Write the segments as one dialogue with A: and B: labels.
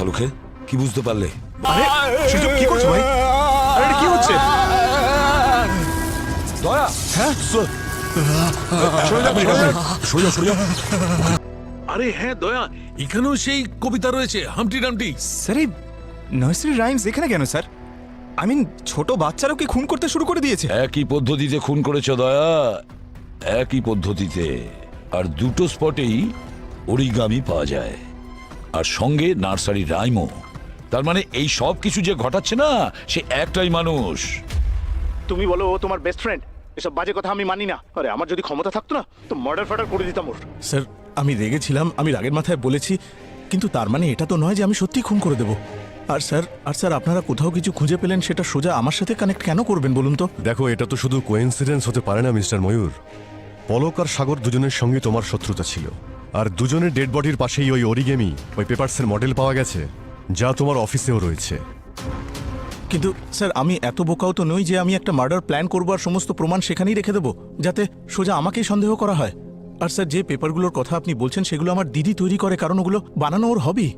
A: সালুখে, কি বুঝতে পারলে?
B: আরে সুযোগ কি করছো ভাই? আরে এটা কি হচ্ছে?
A: দয়া,
B: হ্যাঁ
A: সোজা সোজা।
C: আরে হ্যাঁ দয়া, এখানেও সেই কবিতা রয়েছে হামটি ডামটি।
B: স্যার এই নার্সারি রাইমস এখানে কেন স্যার? আই মিন ছোট বাচ্চারাও কি খুন করতে শুরু করে দিয়েছে?
A: একই পদ্ধতিতে খুন করেছে দয়া, একই পদ্ধতিতে। আর দুটো স্পটেই অরিগামি পাওয়া যায়, আর সঙ্গে নার্সারি রাইমও। তার মানে এই সব কিছু যে ঘটাচ্ছে না, সে একটাই মানুষ।
D: তুমি বলো ও তোমার বেস্ট ফ্রেন্ড, এসব বাজে কথা আমি মানি না। আরে আমার যদি ক্ষমতা থাকতো না তো মার্ডার ফার্ডার করে দিতাম ওর।
E: স্যার আমি রেগেছিলাম, আমি রাগের মাথায় বলেছি, কিন্তু তার মানে এটা তো নয় যে আমি সত্যি খুন করে দেব। আর স্যার আপনারা কোথাও কিছু খুঁজে পেলেন সেটা সোজা আমার সাথে কানেক্ট কেন করবেন বলুন তো?
F: দেখো, এটা তো শুধু কোইন্সিডেন্স হতে পারে না মিস্টার ময়ূর। পলক আর সাগর দুজনের সঙ্গে তোমার শত্রুতা ছিল, আর দুজনের ডেড বডির পাশেই ওই অরিগেমি, ওই পেপারসের মডেল পাওয়া গেছে, যা তোমার অফিসেও রয়েছে।
E: কিন্তু স্যার আমি এত বোকাও তো নই যে আমি একটা মার্ডার প্ল্যান করবো আর সমস্ত প্রমাণ সেখানেই রেখে দেবো যাতে সোজা আমাকেই সন্দেহ করা হয়। আর স্যার যে পেপারগুলোর কথা আপনি বলছেন সেগুলো আমার দিদি তৈরি করে, কারণ ওগুলো বানানো ওর হবি।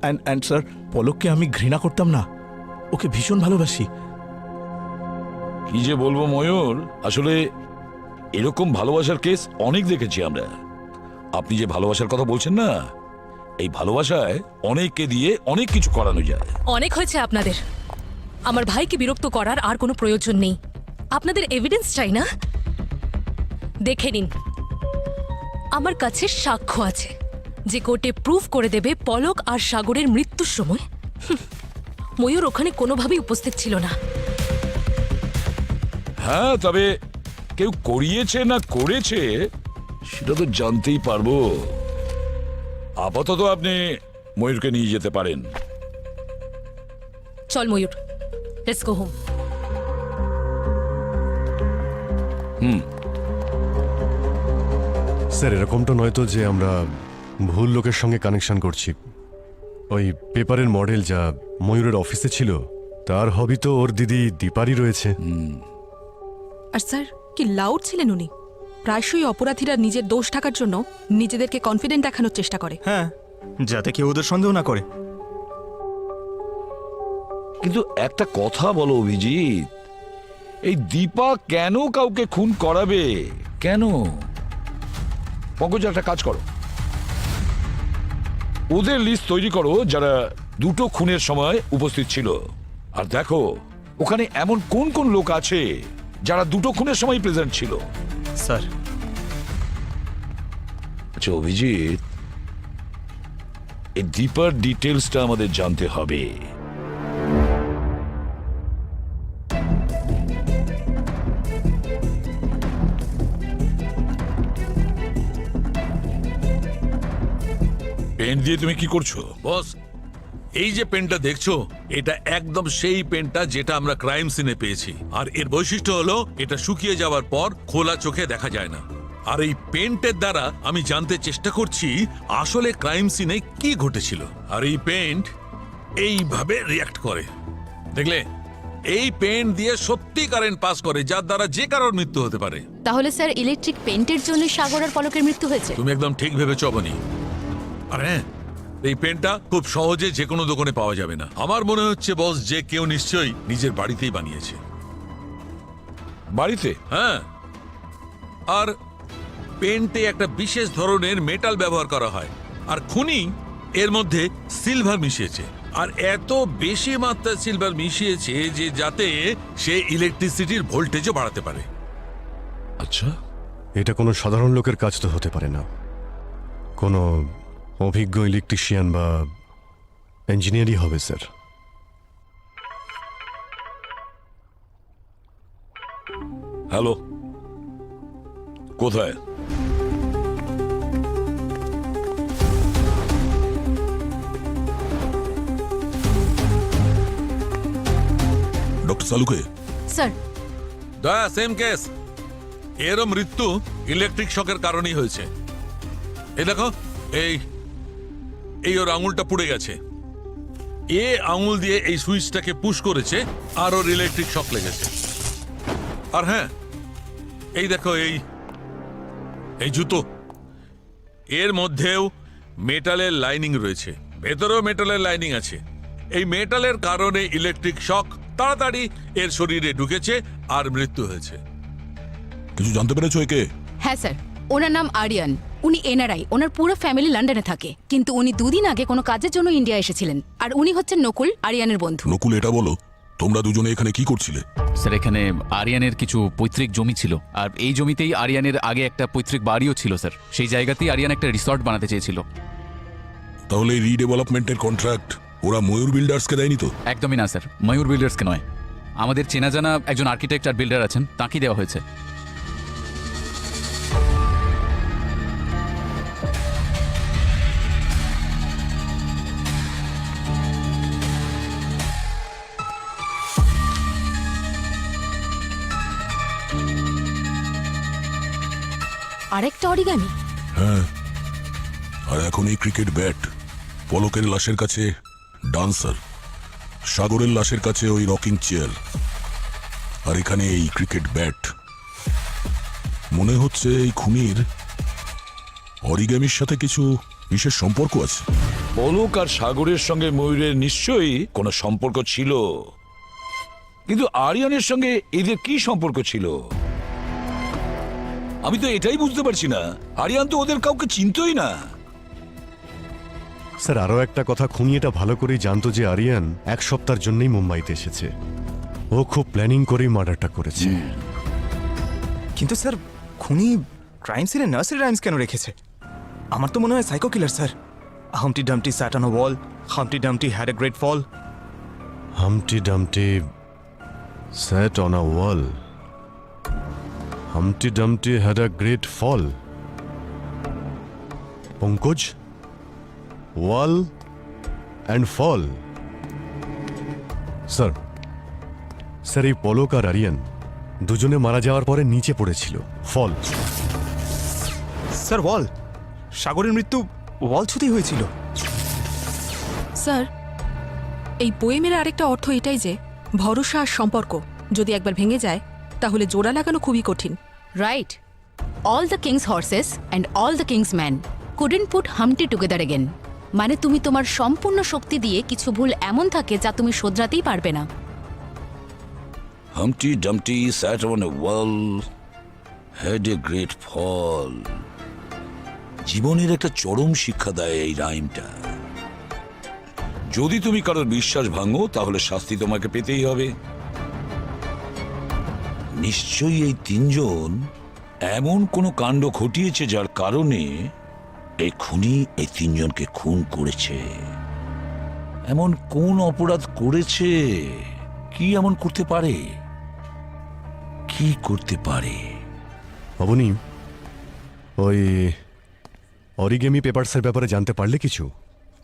E: অ্যান্ড স্যার পলককে আমি ঘৃণা করতাম না, ওকে ভীষণ ভালোবাসি।
A: কি যে বলবো ময়ূর, আসলে এরকম ভালোবাসার কেস অনেক দেখেছি আমরা। আপনি যে ভালোবাসার কথা বলছেন না, এই ভালোবাসায় অনেককে দিয়ে অনেক কিছু করানো যায়।
G: অনেক হয়েছে আপনাদের। আমার ভাইকে বিরক্ত করার আর কোনো প্রয়োজন নেই। আপনাদের এভিডেন্স চাই না? দেখে নিন, আমার কাছে সাক্ষ্য আছে যে কোর্টে প্রুফ করে দেবে পলক আর সাগরের মৃত্যুর সময় ময়ূর ওখানে কোনোভাবেই উপস্থিত ছিল না।
A: হ্যাঁ, তবে কেউ করিয়েছে না করেছে সেটা তো জানতেই পারবো। আপাতত আপনি ময়ূরকে নিয়ে যেতে পারেন।
G: চল ময়ূর, লেটস গো হোম।
F: স্যার, এরকমটা নয় তো যে আমরা ভুল লোকের সঙ্গে কানেকশন করছি? ওই পেপারের মডেল যা ময়ূরের অফিসে ছিল, তার হবি তো ওর দিদি দীপারই রয়েছে।
H: আর স্যার কি লাউড ছিলেন উনি। প্রায়শই অপরাধীরা নিজের দোষ ঢাকার জন্য নিজেদেরকে কনফিডেন্ট দেখানোর চেষ্টা করে।
B: হ্যাঁ, যাতে কেউ ওদের সন্দেহ না করে।
A: কিন্তু একটা কথা বলো অভিজিৎ, এই দীপা কেন কাউকে খুন করাবে? কেন? পঙ্কজ, একটা কাজ করো, ওদের লিস্ট তৈরি করো যারা দুটো খুনের সময় উপস্থিত ছিল, আর দেখো ওখানে এমন কোন কোন লোক আছে যারা দুটো খুনের সময় প্রেজেন্ট ছিল।
B: স্যার
A: আচ্ছা অভিজিৎ, এই দীপার ডিটেলসটা আমাদের জানতে হবে। পেন দিয়ে তুমি কি করছো?
C: বস, এই যে পেনটা দেখছো, এটা একদম সেই পেনটা যেটা আমরা ক্রাইম সিনে পেয়েছি। আর এর বৈশিষ্ট্য হলো এটা শুকিয়ে যাওয়ার পর খোলা চোখে দেখা যায় না। আর এই পেন্টের দ্বারা আমি জানতে চেষ্টা করছি আসলে ক্রাইম সিনে কি ঘটেছিল। আর এই পেন্ট এইভাবে রিয়াক্ট করে, দেখলে? এই পেন্ট দিয়ে সত্যি কারেন্ট পাস করে, যার দ্বারা যে কারোর মৃত্যু হতে পারে।
I: তাহলে স্যার ইলেকট্রিক পেন্টের জন্য সাগর আর পলকের মৃত্যু হয়েছে?
C: তুমি একদম ঠিক ভেবেছ অবনী। আর হ্যাঁ, এই পেনটা খুব সহজে যে কোনো দোকানে পাওয়া যাবে না। আমার মনে হচ্ছে বস, যে কেউ নিশ্চয়ই নিজের বাড়িতেই বানিয়েছে।
A: বাড়িতে?
C: হ্যাঁ, আর পেন্টে একটা বিশেষ ধরনের মেটাল ব্যবহার করা হয়, আর খুনি এর মধ্যে সিলভার মিশিয়েছে। আর এত বেশি মাত্রায় সিলভার মিশিয়েছে যে যাতে সে ইলেকট্রিসিটির ভোল্টেজও বাড়াতে পারে।
A: আচ্ছা,
F: এটা কোনো সাধারণ লোকের কাজ তো হতে পারে না। কোনো অভিজ্ঞ ইলেকট্রিশিয়ান বা ইঞ্জিনিয়ারই হবে স্যার।
A: হ্যালো, কোথায়?
C: ডক্টর সালুকে।
I: স্যার
C: দয়া, সেম কেস। এরও মৃত্যু ইলেকট্রিক শকের কারণেই হয়েছে। এই দেখো, এই ওর আঙুলটা পুড়ে গেছে। এ আঙুল দিয়ে এই সুইচটাকে পুশ করেছে আর ওর ইলেকট্রিক শক লেগেছে। আর হ্যাঁ, এই দেখো, এই জুতো, এর মধ্যেও মেটালের লাইনিং রয়েছে। ভেতরেও মেটালের লাইনিং আছে। এই মেটালের কারণে ইলেকট্রিক শক তাড়াতাড়ি এর শরীরে ঢুকেছে আর মৃত্যু হয়েছে।
A: কিছু জানতে পেরেছো একে?
I: হ্যাঁ স্যার, ওনার নাম আরিয়ান। উনি এনআরআই, ওনার পুরো ফ্যামিলি লন্ডনে থাকে, কিন্তু উনি 2 দিন আগে কোনো কাজের জন্য ইন্ডিয়া এসেছিলেন। আর উনি হচ্ছেন নকুল, আরিয়ানের বন্ধু।
J: নকুল, এটা বলো তোমরা দুজনে এখানে কি করছিলে?
K: স্যার, এখানে আরিয়ানের কিছু পৈতৃক জমি ছিল, আর এই জমিতেই আরিয়ানের আগে একটা পৈতৃক বাড়িও ছিল স্যার। সেই জায়গাতেই আরিয়ান একটা রিসর্ট বানাতে চেয়েছিল।
J: তাহলে এই রিডেভেলপমেন্টের কন্ট্রাক্ট ওরা ময়ূর বিল্ডার্সকে দেয়নি তো?
K: একদমই না স্যার, ময়ূর বিল্ডার্সকে নয়। আমাদের চেনা জানা একজন আর্কিটেক্ট আর বিল্ডার আছেন, তাঁকেই দেওয়া হয়েছে।
I: আরেকটা অরিগামি?
J: হ্যাঁ, আর এখন এই ক্রিকেট ব্যাট, পলকের লাশের কাছে ডান্সার, সাগরের লাশের কাছে ওই রকিং চেয়ার, আর এখানে এই ক্রিকেট ব্যাট। মনে হচ্ছে এই খুনির অরিগামির সাথে কিছু বিশেষ সম্পর্ক আছে।
A: পলক আর সাগরের সঙ্গে ময়ূরের নিশ্চয়ই কোনো সম্পর্ক ছিল, কিন্তু আরিয়ানের সঙ্গে এদের কি সম্পর্ক ছিল আমি তো এটাই বুঝতে পারছি না। আরিয়ান তো ওদের কাউকে চিনতই না।
F: স্যার, আরও একটা কথা, খুনি এটা ভালো করেই জানতো যে আরিয়ান 1 সপ্তাহের জন্যই মুম্বাইতে এসেছে। ও খুব প্ল্যানিং করেই মার্ডারটা করেছে।
B: কিন্তু স্যার, খুনি ক্রাইম সিনে নার্সারি রাইমস কেন রেখেছে? আমার তো মনে হয় psycho killer sir. Humpty Dumpty sat on a wall, Humpty Dumpty had a great fall.
F: Humpty Dumpty sat on a wall. Humpty Dumpty had a great fall. Pankaj, wall and fall. Sir, sir, এই পলক আর আরিয়ান দুজনে মারা যাওয়ার পরে নিচে পড়েছিল, ফল।
B: Sir, ওয়াল, সাগরের মৃত্যু ওয়াল ছুতেই হয়েছিল।
H: স্যার, এই পোয়েমের আরেকটা অর্থ এটাই যে ভরসা আর সম্পর্ক যদি একবার ভেঙে যায় তাহলে জোড়া লাগানো খুবই কঠিন।
I: Right. All the king's horses and all the king's man couldn't put Humpty together again. মানে তুমি তোমার সম্পূর্ণ শক্তি দিয়ে কিছু ভুল এমন থাকে যা তুমি শোধরাতেই পারবে না।
A: হামটি Dumpty sat on a wall, had a great fall. জীবনের একটা চরম শিক্ষা দেয় এই রাইমটা। যদি তুমি কারোর বিশ্বাস ভাঙো তাহলে শাস্তি তোমাকে পেতেই হবে। নিশ্চয়ই এই 3 জন এমন কোনো কাণ্ড ঘটিয়েছে যার কারণে এই খুনি এই 3 জনকে খুন করেছে। এমন কোন অপরাধ করেছে? কি এমন করতে পারে? কি করতে পারে?
F: অবনী, ওই অরিগেমি পেপারসের ব্যাপারে জানতে পারলে কিছু?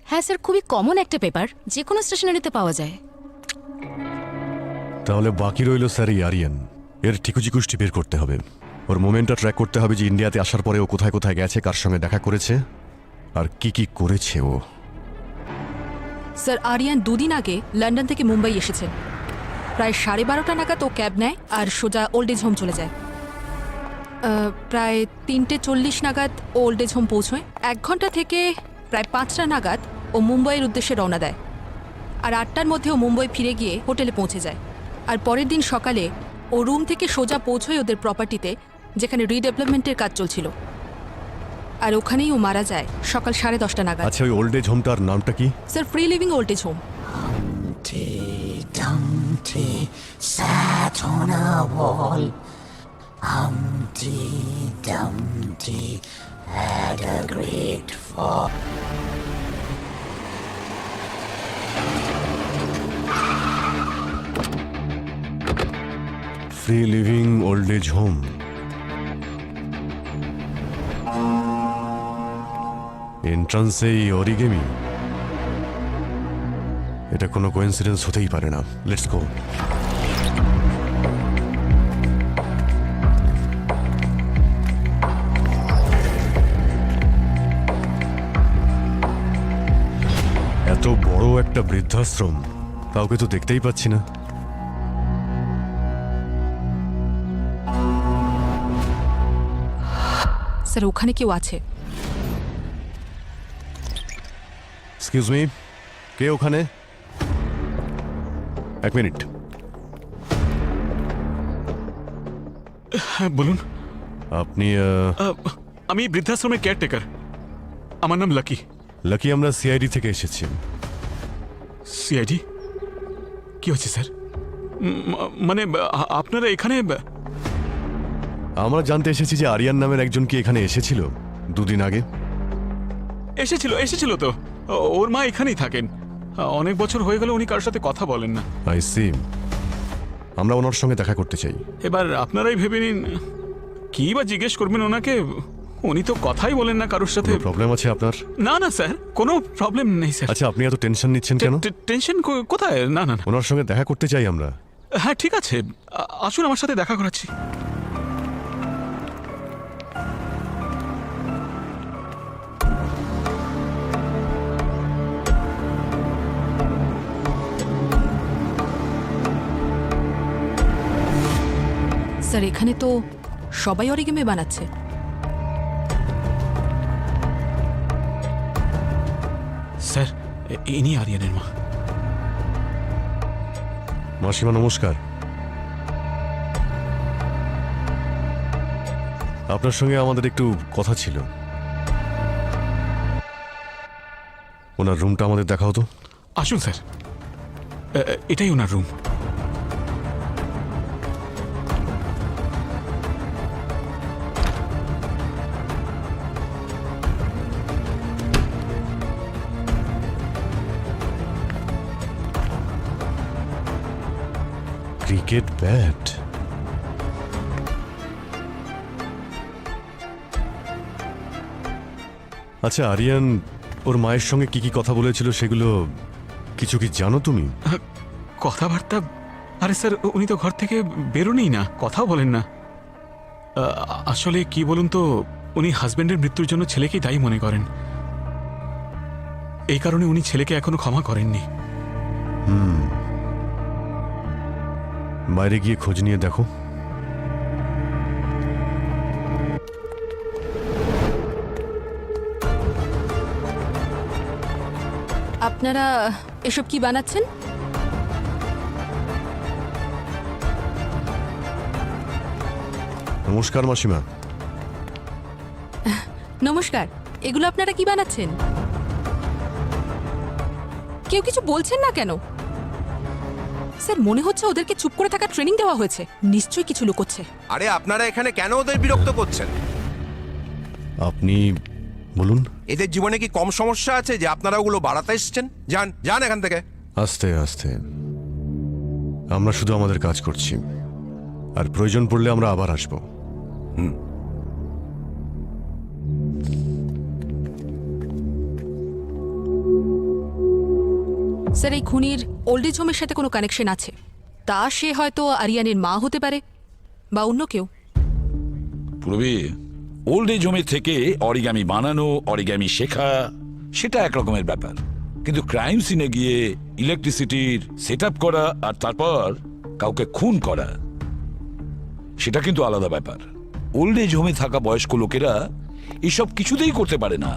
I: হ্যাঁ স্যার, খুবই কমন একটা পেপার, যে কোনো স্টেশনারিতে পাওয়া যায়।
F: তাহলে বাকি রইল স্যার এই আরিয়ান। এর ঠিকুজিকুষ্টি বের করতে হবে। ওর মোমেন্টটা ট্র্যাক করতে হবে যে ইন্ডিয়াতে আসার পরে ও কোথায় কোথায় গেছে, কার সঙ্গে দেখা করেছে, আর কি কি করেছে ও।
H: স্যার, আরিয়ান 2 দিন আগে লন্ডন থেকে মুম্বাই এসেছেন। প্রায় 12:30 নাগাদ ও ক্যাব নেয় আর সোজা ওল্ড এজ হোম চলে যায়। প্রায় 3:40 নাগাদ ও ওল্ড এজ হোম পৌঁছয়। 1 ঘন্টা থেকে প্রায় 5টা নাগাদ ও মুম্বাইয়ের উদ্দেশ্যে রওনা দেয়। আর 8টার মধ্যে ও মুম্বাই ফিরে গিয়ে হোটেলে পৌঁছে যায়। আর পরের দিন সকালে ও রুম থেকে সোজা পৌঁছয় ওদের প্রপার্টিতে, যেখানে রিডেভেলপমেন্টের কাজ চলছিল। আর ওখানেই ও মারা যায় সকাল 10:30 নাগাদ।
F: আচ্ছা, ওই ওল্ড এজ হোমটার নামটা কি?
H: Sir, free living old age home.
F: Free living old age home. এন্ট্রান্সে অরিগেমি। এটা কোনো কোইন্সিডেন্স হতেই পারে না। Let's go. এত বড় একটা বৃদ্ধাশ্রম, কাউকে তো দেখতেই পাচ্ছি না।
H: স্যার, ওখানে কেউ আছে।
F: এক্সকিউজ মি, কে ওখানে? এক মিনিট।
L: হ্যাঁ বলুন।
F: আপনি
L: আমি বৃদ্ধাশ্রমের কেয়ারটেকার। আমার নাম লাকি।
F: লাকি, আমরা সিআইডি থেকে এসেছি।
L: সিআইডি? কি হচ্ছে স্যার? মানে আপনারা এখানে?
F: আমরা জানতে এসেছি যে আরিয়ান নামের একজন কি এখানে এসেছিল 2 দিন আগে।
L: এসেছিল তো। ওর মা এখানেই থাকেন। অনেক বছর হয়ে গেল উনি কারোর সাথে কথা বলেন না।
F: I see. আমরা ওনার সঙ্গে দেখা করতে চাই।
L: এবার আপনারাই ভেবে নিন কি বা জিজ্ঞেস করবেন ওনাকে। উনি তো কথাই বলেন না কারোর সাথে।
F: প্রবলেম আছে আপনার?
L: না না স্যার, কোনো প্রবলেম নেই স্যার।
F: আচ্ছা, আপনি এত টেনশন নিচ্ছেন কেন?
L: টেনশন কোথায়? না না না।
F: ওনার সঙ্গে দেখা করতে চাই আমরা।
L: হ্যাঁ ঠিক আছে, আসুন আমার সাথে দেখা করাচ্ছি।
H: স্যার এখানে তো সবাই অরিগেমি বানাচ্ছে।
L: স্যার ইনি আরিয়ানের মা।
F: মাসিমা নমস্কার। আপনার সঙ্গে আমাদের একটু কথা ছিল। ওনার রুমটা আমাদের দেখা হতো।
L: আসুন স্যার, এটাই ওনার রুম।
F: Cricket bat. আচ্ছা, আরিয়ান ওর মায়ের সঙ্গে কি কি কথা বলেছিল সেগুলো কিছু কি জানো তুমি?
L: কথাবার্তা? আরে স্যার উনি তো ঘর থেকে বেরোনই না, কথাও বলেন না। আসলে কি বলুন তো, উনি হাজবেন্ডের মৃত্যুর জন্য ছেলেকেই দায়ী মনে করেন। এই কারণে উনি ছেলেকে এখনো ক্ষমা করেননি।
F: বাইরে গিয়ে খোঁজ নিয়ে দেখো।
H: আপনারা এসব কি বানাচ্ছেন?
F: নমস্কার মাসিমা।
H: নমস্কার। এগুলো আপনারা কি বানাচ্ছেন? কেউ কিছু বলছেন না কেন? স্যার মনে হচ্ছে ওদেরকে চুপ করে থাকা ট্রেনিং দেওয়া হয়েছে। নিশ্চয়ই কিছু লুকোচ্ছে।
M: আরে আপনারা এখানে কেন ওদের বিরক্ত করছেন?
F: আপনি বলুন।
M: এদের জীবনে কি কম সমস্যা আছে যে আপনারা ওগুলো বাড়াতে এসেছেন? যান যান এখান থেকে।
F: আস্তে আস্তে। আমরা শুধু আমাদের কাজ করছি, আর প্রয়োজন পড়লে আমরা আবার আসবো।
H: স্যার এই খুনির ওল্ড এজ হোমের সাথে কোনো কানেকশন আছে? তা সে হয়তো আরিয়ানের মা হতে পারে বা অন্য কেউ।
A: পূর্বে ওল্ড এজ হোমের থেকে অরিগামি বানানো, অরিগামি শেখা, সেটা এক রকমের ব্যাপার। কিন্তু ক্রাইম সিনে গিয়ে ইলেকট্রিসিটির সেট আপ করা আর তারপর কাউকে খুন করা, সেটা কিন্তু আলাদা ব্যাপার। ওল্ড এজ হোমে থাকা বয়স্ক লোকেরা এসব কিছুতেই করতে পারে না।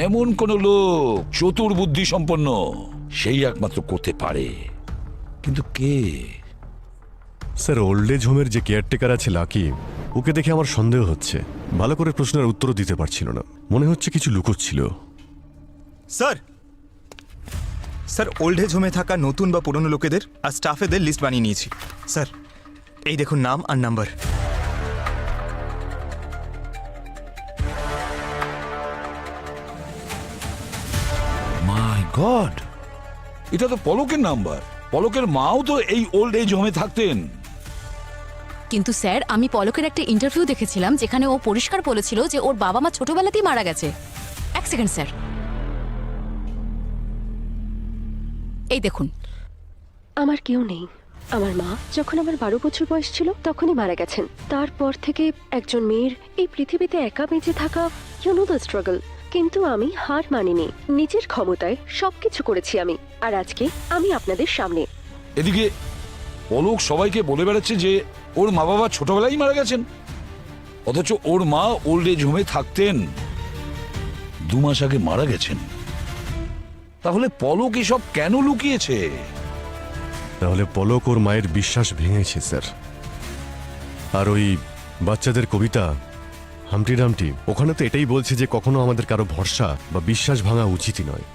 A: এমন কোন লোক চতুর বুদ্ধি সম্পন্ন সেই একমাত্র করতে পারে। কিন্তু কে?
F: স্যার, ওল্ড এজ হোমের যে কেয়ারটেকার আছে লাকি, ওকে দেখে আমার সন্দেহ হচ্ছে। ভালো করে প্রশ্নের উত্তরও দিতে পারছিল না, মনে হচ্ছে কিছু লুকোচ্ছিল।
B: স্যার স্যার ওল্ড এজ হোমে থাকা নতুন বা পুরনো লোকেদের আর স্টাফেদের লিস্ট বানিয়ে নিয়েছি। স্যার এই দেখুন নাম আর নাম্বার।
A: মাই গড, এটা তো পলকের নাম্বার। পলকের মাও তো এই ওল্ড এজ হোমে থাকতেন।
I: কিন্তু স্যার আমি পলকের একটা ইন্টারভিউ দেখেছিলাম যেখানে ও পরিষ্কার বলেছিল যে ওর বাবা মা ছোটবেলাতেই মারা গেছে। এক সেকেন্ড স্যার, এই দেখুন।
N: আমার কেউ নেই। আমার মা যখন আমার 12 বছর বয়স ছিল তখনই মারা গেছেন। তারপর থেকে একজন মেয়ের এই পৃথিবীতে একা বেঁচে থাকা, ইউ নো দ্য স্ট্রাগল। কিন্তু আমি হার মানিনি, নিজের ক্ষমতায় সবকিছু করেছি আমি, আর আজকে আমি আপনাদের সামনে।
A: এদিকে পলক সবাইকে বলে বেড়াচ্ছে যে ওর মা বাবা ছোটবেলায় মারা গেছেন, অথচ ওর মা ওল্ড এজ হোমে থাকতেন, 2 মাস আগে মারা গেছেন। তাহলে পলক এসব কেন লুকিয়েছে?
F: তাহলে পলক ওর মায়ের বিশ্বাস ভেঙেছে স্যার। আর ওই বাচ্চাদের কবিতা হামটি ডামটি, ওখানে তো এটাই বলছে যে কখনো আমাদের কারো ভরসা বা বিশ্বাস ভাঙা উচিতই নয়।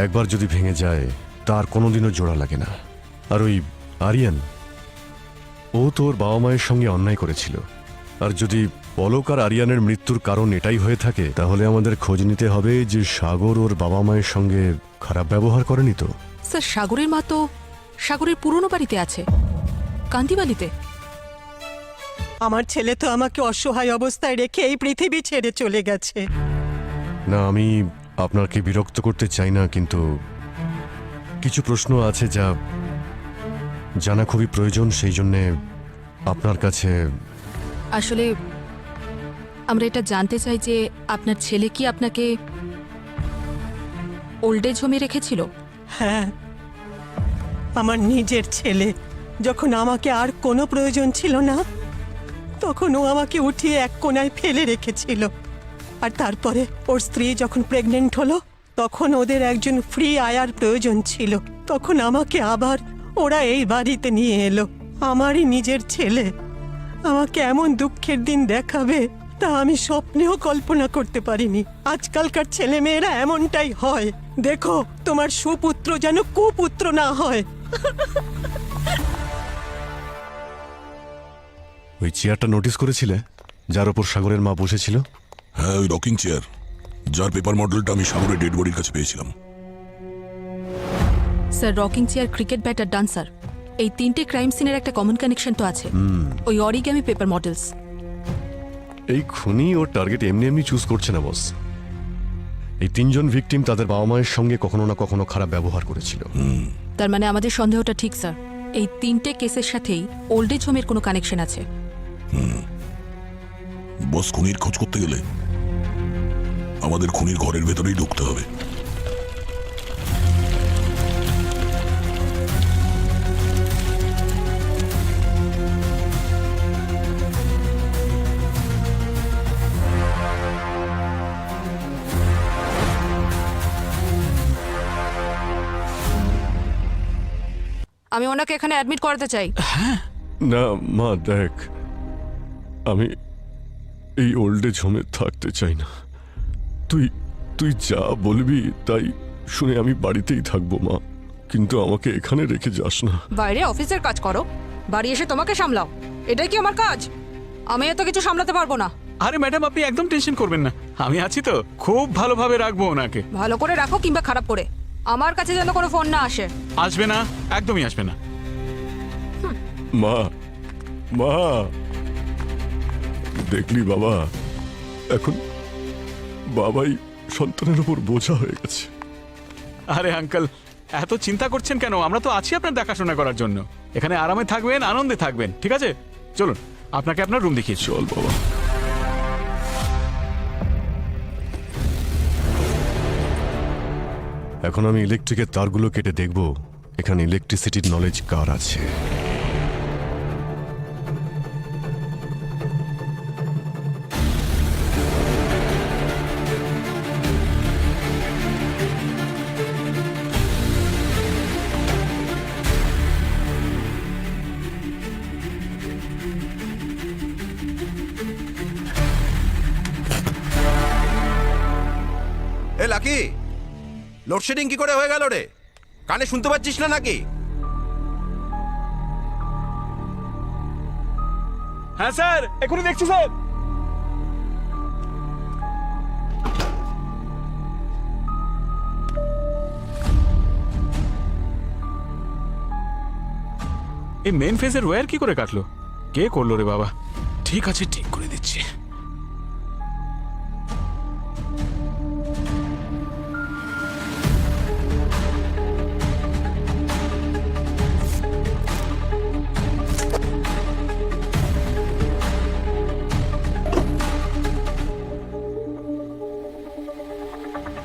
F: একবার যদি ভেঙে যায় তার কোনোদিনও জোড়া লাগে না। আর ওই আরিয়ান, ও তো ওর বাবা মায়ের সঙ্গে অন্যায় করেছিল। আর যদি পলক আর আরিয়ানের মৃত্যুর কারণ এটাই হয়ে থাকে, তাহলে আমাদের খোঁজ নিতে হবে যে সাগর ওর বাবা মায়ের সঙ্গে খারাপ ব্যবহার করেনি তো।
H: স্যার সাগরের মা তো সাগরের পুরনো বাড়িতে আছে, কান্দিবালিতে।
O: আমার ছেলে তো আমাকে অসহায় অবস্থায় রেখে এই পৃথিবী ছেড়ে চলে গেছে।
F: না, আমি আপনাকে বিরক্ত করতে চাই না, কিন্তু কিছু প্রশ্ন আছে যা জানা খুবই প্রয়োজন, সেই জন্যে আপনার কাছে।
H: আসলে আমরা এটা জানতে চাই যে আপনার ছেলে কি আপনাকে ওল্ড এজ হোমে রেখেছিল?
O: হ্যাঁ, আমার নিজের ছেলে। যখন আমাকে আর কোনো প্রয়োজন ছিল না, তখন ও আমাকে উঠিয়ে এক কোণায় ফেলে রেখেছিল। আর তারপরে ওর স্ত্রী যখন প্রেগনেন্ট হলো, তখন ওদের একজন ফ্রি আয়ার প্রয়োজন ছিল। তখন আমাকে আবার ওরা এই বাড়িতে নিয়ে এলো। আমারই নিজের ছেলে আমাকে এমন দুঃখের দিন দেখাবে তা আমি স্বপ্নেও কল্পনা করতে পারিনি। আজকালকার ছেলে মেয়েরা এমনটাই হয়। দেখো, তোমার সুপুত্র যেন কুপুত্র না হয়।
F: ওই চেয়ারটা নোটিস করেছিলে, যার ওপর সাগরের মা বসেছিল?
J: হ্যাঁ, ওই রকিং চেয়ার, যার পেপার মডেলটা আমি সাগরের ডেড বডির কাছে পেয়েছিলাম।
H: Sir rocking chair, cricket bat আর ডান্সার, এই তিনটে ক্রাইম সিনের একটা কমন কানেকশন তো আছে, ওই অরিগামি পেপার মডেলস।
F: এই খুনি ওর টার্গেট এমনি এমনি চুজ করছে না বস। এই তিনজন ভিকটিম তাদের বাবা মায়ের সঙ্গে কখনো না কখনো খারাপ ব্যবহার করেছিল।
H: তার মানে আমাদের সন্দেহটা ঠিক স্যার, এই তিনটে কেসের সাথেই ওল্ড এজ হোমের কোনো কানেকশন আছে।
J: বস, খুনির খোঁজ করতে গেলে আমাদের খুনির ঘরের ভেতরেই ঢুকতে হবে।
H: আমি ওনাকে এখানে অ্যাডমিট করাতে চাই।
F: না মা, দেখ, আমি এই ওল্ড এজ হোমে থাকতে চাই না। তুই যা বলবি তাই শুনে আমি বাড়িতেই থাকবো মা, কিন্তু আমাকে এখানে রেখে যাস না।
H: বাইরে অফিসের কাজ করো, বাড়ি এসে তোমাকে সামলাও, এটাই কি আমার কাজ? আমি এত কিছু সামলাতে পারবো না।
L: আরে ম্যাডাম, আপনি একদম টেনশন করবেন না, আমি আছি তো, খুব ভালোভাবে রাখবো ওনাকে।
H: ভালো করে রাখো কিংবা খারাপ করে, আমার কাছে যেন কোনো ফোন না আসে।
L: আসবে না, একদমই আসবে না।
F: মা, মা, দেখলি বাবা, এখন বাবাই সন্তানের উপর বোঝা হয়ে গেছে।
L: আরে আঙ্কেল, এত চিন্তা করছেন কেন? আমরা তো আছি আপনার দেখাশোনা করার জন্য। এখানে আরামে থাকবেন, আনন্দে থাকবেন, ঠিক আছে? চলুন, আপনাকে আপনার রুম দেখিয়ে।
F: চল বাবা। এখন আমি ইলেকট্রিকের তারগুলো কেটে দেখব এখানে ইলেকট্রিসিটির নলেজ কার আছে।
M: এ লাকি, লোডশেডিং কি করে হয়ে গেল রে? কানে শুনতে পাচ্ছিস না নাকি?
L: হ্যাঁ স্যার, এখনই দেখছি স্যার। এই মেন ফেজের ওয়্যার কি করে কাটলো? কে করলো রে বাবা? ঠিক আছে, ঠিক করে দিচ্ছি।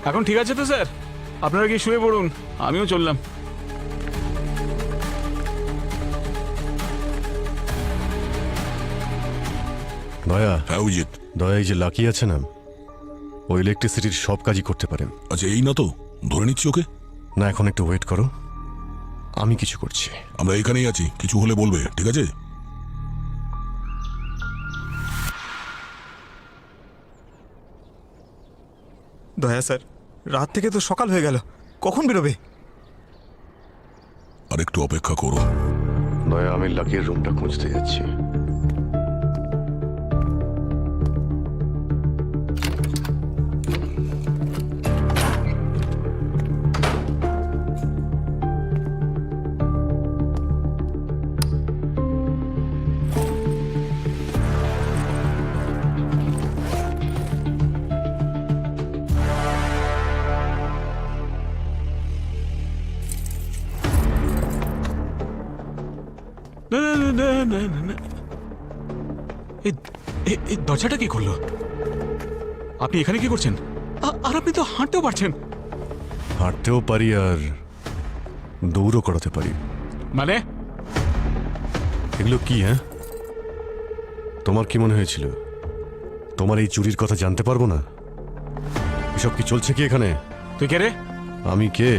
L: এখন ঠিক আছে তো স্যার? আপনারা কি শুয়ে পড়ুন, আমিও চললাম।
F: দয়া।
J: হ্যাঁ অভিজিৎ।
F: দয়া, এই যে লাকি আছে না, ও ইলেকট্রিসিটির সব কাজই করতে পারেন।
J: আচ্ছা, এই না তো ধরে নিচ্ছি ওকে।
F: না, এখন একটু ওয়েট করো, আমি কিছু করছি।
J: আমরা এখানেই আছি, কিছু হলে বলবে, ঠিক আছে?
B: দয়া স্যার, রাত থেকে তো সকাল হয়ে গেল, কখন বেরোবে?
J: আর একটু অপেক্ষা করো।
F: দয়া, আমি লাকির রুমটা খুঁজতে যাচ্ছি।
L: না না না না না না, এই দরজাটা কি করলো? আপনি এখানে কি করছেন? আর আপনি তো হাঁটতেও পারছেন।
F: হাঁটতেও পারি আর দৌড়ও করাতে পারি।
L: মানে
F: এগুলো কি? হ্যাঁ, তোমার কি মনে হয়েছিল তোমার এই চুরির কথা জানতে পারবো না? এসব কি চলছে কি এখানে?
L: তুই কে রে?
F: আমি কে?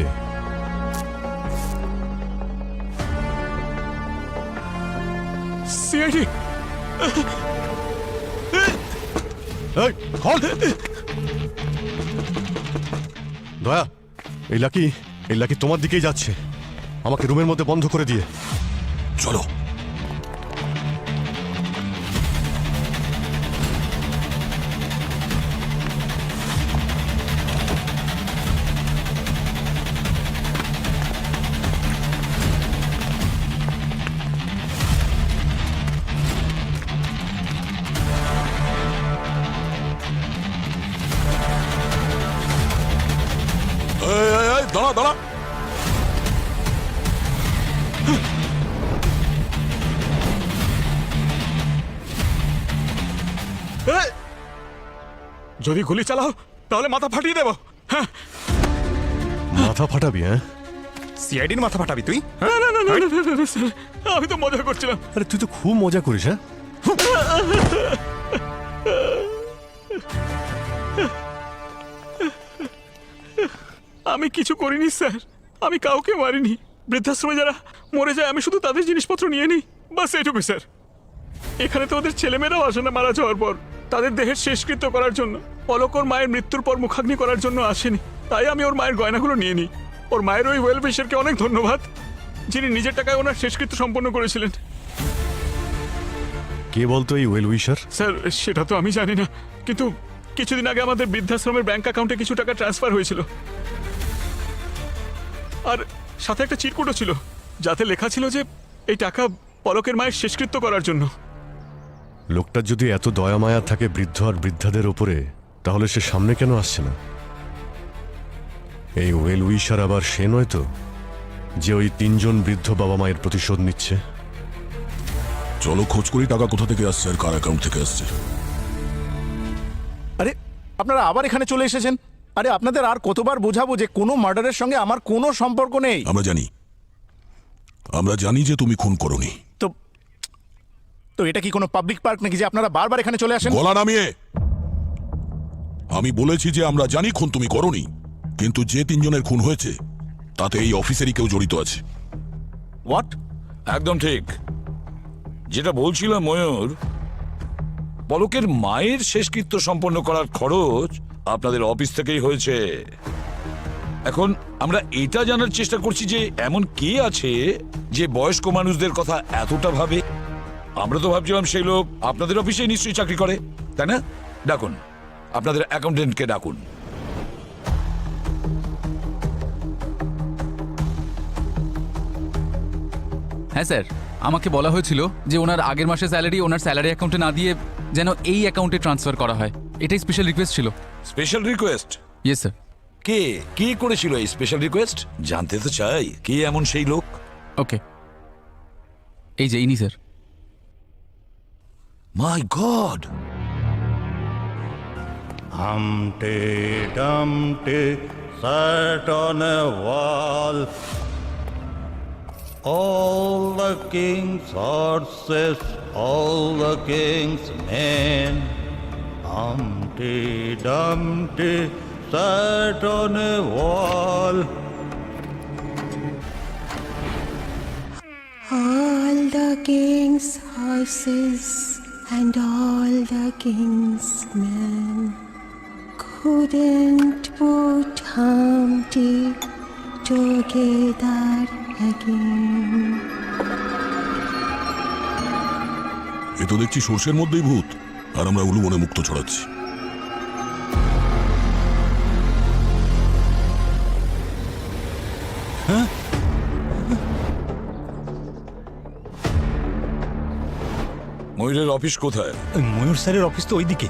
L: সিআইডি।
F: দয়া, এই লাকি তোমার দিকেই যাচ্ছে, আমাকে রুমের মধ্যে বন্ধ করে দিয়ে।
J: চলো। দাঁড়া দাঁড়া,
L: যদি গুলি চালাও তাহলে মাথা ফাটিয়ে দেবো। হ্যাঁ,
F: মাথা ফাটাবি? হ্যাঁ,
B: সিআইডির মাথা ফাটাবি তুই?
L: না না না না না, না, না, স্যার, আমি তো মজা করছিলাম।
F: আরে তুই তো খুব মজা করিস। হ্যাঁ,
L: আমি কিছু করিনি স্যার, আমি কাউকে মারিনি। বৃদ্ধাশ্রমে যারা মরে যায় আমি শুধু তাদের জিনিসপত্র নিয়ে নিই, বাস এইটুকু স্যার। এখানে তো ওদের ছেলেমেয়েরাও আসে না মারা যাওয়ার পর, তাদের দেহের শেষকৃত্য করার জন্য। পলক ওর মায়ের মৃত্যুর পর মুখাগ্নি করার জন্য আসেনি, তাই আমি ওর মায়ের গয়নাগুলো নিয়ে নিই। ওর মায়ের ওই ওয়েল উইশারকে অনেক ধন্যবাদ, যিনি নিজের টাকায় ওনার শেষকৃত্য সম্পন্ন করেছিলেন।
F: কে বলতো এই ওয়েল উইশার?
L: স্যার সেটা তো আমি জানি না, কিন্তু কিছুদিন আগে আমাদের বৃদ্ধাশ্রমের ব্যাংক অ্যাকাউন্টে কিছু টাকা ট্রান্সফার হয়েছিল, আর সাথে একটা চিরকুটও ছিল যাতে লেখা ছিল যে এই টাকা পলকের মায়ের শেষকৃত্য করার জন্য।
F: লোকটার যদি এত দয়া মায়া থাকে বৃদ্ধ আর বৃদ্ধাদের ওপরে, তাহলে সে সামনে কেন আসছে না? এই ওয়েল উইশার আবার সে নয় তো, যে ওই 3 জন বৃদ্ধ বাবা মায়ের প্রতিশোধ নিচ্ছে?
J: চলো খোঁজ করি টাকা কোথা থেকে আসছে আর কার অ্যাকাউন্ট থেকে আসছে।
E: আরে আপনারা আবার এখানে চলে এসেছেন? আরে আপনাদের আর কতবার বোঝাবো যে কোনো মার্ডারের সঙ্গে আমার কোনো সম্পর্ক নেই?
J: আমরা জানি যে তুমি খুন করোনি।
E: তো এটা কি কোনো পাবলিক পার্ক নাকি যে আপনারা বারবার এখানে চলে আসেন?
J: গলা নামিয়ে। আমি বলেছি যে আমরা জানি খুন তুমি করোনি, কিন্তু যে 3 জনের খুন হয়েছে তাতে এই অফিসেরই কেউ জড়িত আছে।
E: হোয়াট?
A: একদম ঠিক। যেটা বলছিলাম ময়ূর, পলকের মায়ের শেষকৃত্য সম্পন্ন করার খরচ আপনাদের অফিস থেকেই হয়েছে। এখন আমরা এটা জানার চেষ্টা করছি যে এমন কে আছে যে বয়স্ক মানুষদের কথা এতটা ভাবে। আমরা তো ভাবছিলাম সেই লোক আপনাদের অফিসেই নিশ্চয়ই চাকরি করে, তাই না? ডাকুন, আপনাদের অ্যাকাউন্টেন্টকে ডাকুন।
K: হ্যাঁ স্যার, আমাকে বলা হয়েছিল যে ওনার আগের মাসের স্যালারি ওনার স্যালারি অ্যাকাউন্টে না দিয়ে যেন এই অ্যাকাউন্টে ট্রান্সফার করা হয়। এটাই স্পেশাল রিকোয়েস্ট ছিল।
A: Special request?
K: Yes sir.
A: কে করেছিল এই স্পেশাল রিকোয়েস্ট? জানতে তো চাই কে এমন সেই লোক।
K: ওকে, এই যে ইনি sir.
A: My god!
D: Humpty Dumpty sat on a wall. All the king's horses, all the king's men. Humpty Dumpty
B: sat on a wall.
O: All the king's horses and all the king's men couldn't put Humpty together again.
J: এ তো দেখছি সর্ষের মধ্যেই ভূত, আর আমরা উলু মনে মুক্ত ছড়াচ্ছি।
A: ময়ূরের অফিস কোথায়?
B: ময়ূর স্যারের অফিস তো ওইদিকে।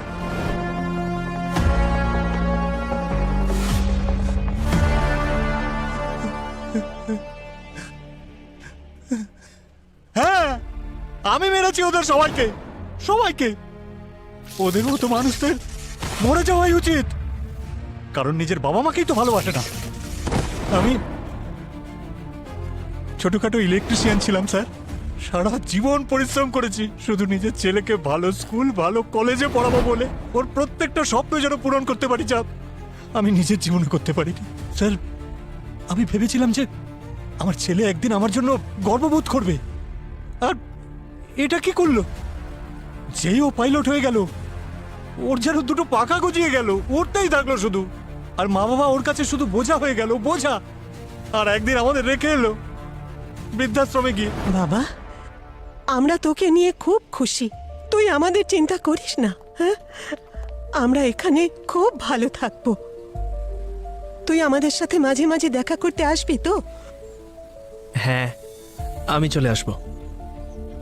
E: হ্যাঁ, আমি মেরেছি ওদের সবাইকে, সবাইকে। ওদের মতো মানুষদের মরে যাওয়াই উচিত, কারণ নিজের বাবা মাকেই তো ভালোবাসে না। আমি ছোটখাটো ইলেকট্রিশিয়ান ছিলাম স্যার, সারা জীবন পরিশ্রম করেছি শুধু নিজের ছেলেকে ভালো স্কুল ভালো কলেজে পড়াবো বলে, ওর প্রত্যেকটা স্বপ্ন যেন পূরণ করতে পারি, যা আমি নিজের জীবনে করতে পারিনি স্যার। আমি ভেবেছিলাম যে আমার ছেলে একদিন আমার জন্য গর্ববোধ করবে, আর এটা কি করলো? যেই ও পাইলট হয়ে গেল, ওর যেন দুটো পাকা গজিয়ে গেল, ওরটাই থাকলো শুধু, আর মা বাবা ওর কাছে শুধু বোঝা হয়ে গেল, বোঝা। আর একদিন আমাদের রেখে এলো বৃদ্ধাশ্রমে গিয়ে।
O: বাবা, আমরা তোকে নিয়ে খুব খুশি, তুই আমাদের চিন্তা করিস না। হ্যাঁ, আমরা এখানে খুব ভালো থাকবো। তুই আমাদের সাথে মাঝে মাঝে দেখা করতে আসবি তো?
L: হ্যাঁ, আমি চলে আসব।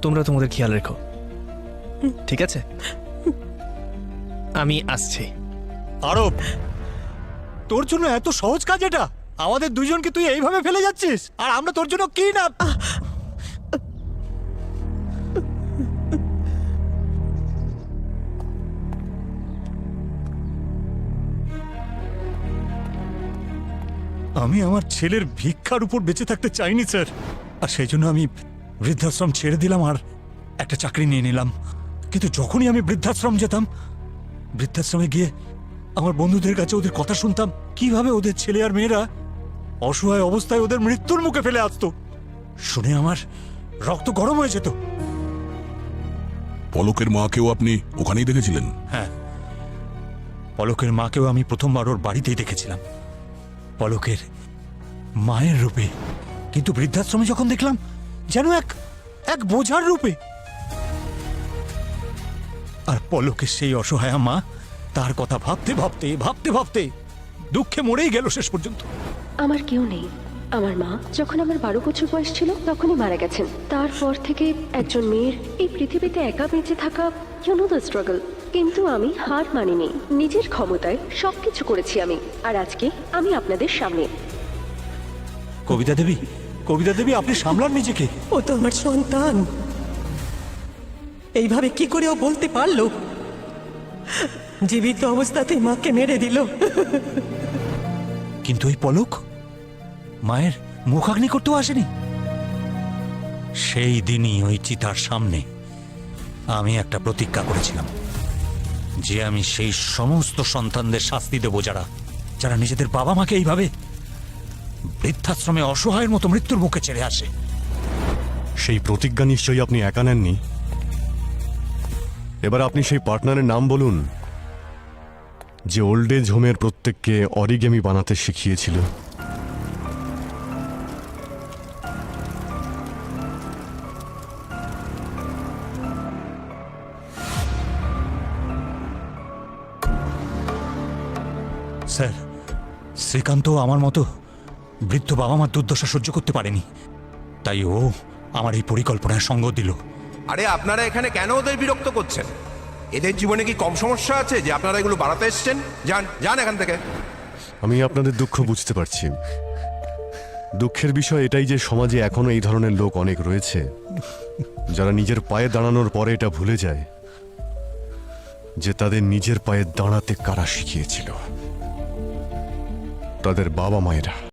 L: তোমরা তোমাদের খেয়াল রেখো, ঠিক আছে? আমি আসছি।
E: আরব, তোর জন্য এত সহজ কাজ এটা? আমাদের দুজনকে তুই এইভাবে ফেলে যাচ্ছিস, আর আমরা তোর জন্য কি না। আমি আমার ছেলের ভিক্ষার উপর বেঁচে থাকতে চাইনি স্যার, আর সেই জন্য আমি বৃদ্ধাশ্রম ছেড়ে দিলাম আর একটা চাকরি নিয়ে নিলাম। কিন্তু যখনই আমি বৃদ্ধাশ্রম যেতাম, বৃদ্ধাশ্রমে গিয়ে আমার বন্ধুদের কাছে ওদের কথা শুনতাম, কিভাবে ওদের ছেলে আর মেয়েরা অসহায় অবস্থায় ওদের মৃত্যুর মুখে ফেলে আসতো। শুনে আমার রক্ত গরম হয়ে যেত।
J: পলকের মাকেও আপনি ওখানেই দেখেছিলেন?
E: হ্যাঁ, পলকের মাকেও আমি প্রথমবার ওর বাড়িতেই দেখেছিলাম, পলকের মায়ের রূপে। কিন্তু বৃদ্ধাশ্রমে যখন দেখলাম, যেন এক বোঝার রূপে। আর পলকের সেই অসহায় মা, তার কথা ভাবতে ভাবতে ভাবতে ভাবতে দুঃখে মরেই গেল শেষ পর্যন্ত।
N: আমার কেউ নেই। আমার মা যখন আমার 12 বছর বয়স ছিল তখনই মারা গেছেন। তারপর থেকে একজন মেয়ের এই পৃথিবীতে একা বেঁচে থাকা, ইউ নো দ্য স্ট্রাগল। কিন্তু আমি হার মানিনি, নিজের ক্ষমতায় সবকিছু করেছি আমি, আর আজকে আমি আপনাদের সামনে।
E: কবিতা দেবী, কবিতা দেবী, আপনি সামলান নিজেকে।
O: ও তো আমার সন্তান, এইভাবে কি করে ও বলতে পারলো? জীবিত অবস্থাতে মাকে মেরে দিল।
E: কিন্তু ওই পলক মায়ের মুখাগ্নি করতেও আসেনি। সেই দিনই ওই চিতার সামনে আমি একটা প্রতিজ্ঞা করেছিলাম যে আমি সেই সমস্ত সন্তানদের শাস্তি দেব যারা নিজেদের বাবা মাকে এইভাবে বৃদ্ধাশ্রমে অসহায়ের মতো মৃত্যুর মুখে ছেড়ে আসে।
F: সেই প্রতিজ্ঞা নিশ্চয়ই আপনি একা নেননি। এবার আপনি সেই পার্টনারের নাম বলুন যে ওল্ড এজ হোমের প্রত্যেককে অরিগেমি বানাতে শিখিয়েছিল।
E: স্যার, শ্রীকান্ত আমার মতো বৃদ্ধ বাবা মার দুর্দশা সহ্য করতে পারেনি, তাই ও আমার এই পরিকল্পনায় সঙ্গ দিল।
M: আরে আপনারা এখানে কেন ওদের বিরক্ত করছেন? এদের জীবনে কি কম সমস্যা আছে যে আপনারা এগুলো বাড়াতে এসছেন? যান যান এখান থেকে।
F: আমি আপনাদের দুঃখ বুঝতে পারছি। দুঃখের বিষয় এটাই যে সমাজে এখনো এই ধরনের লোক অনেক রয়েছে যারা নিজের পায়ে দাঁড়ানোর পরে এটা ভুলে যায় যে তাদের নিজের পায়ে দাঁড়াতে কারা শিখিয়েছিল, তাদের বাবা মায়েরা।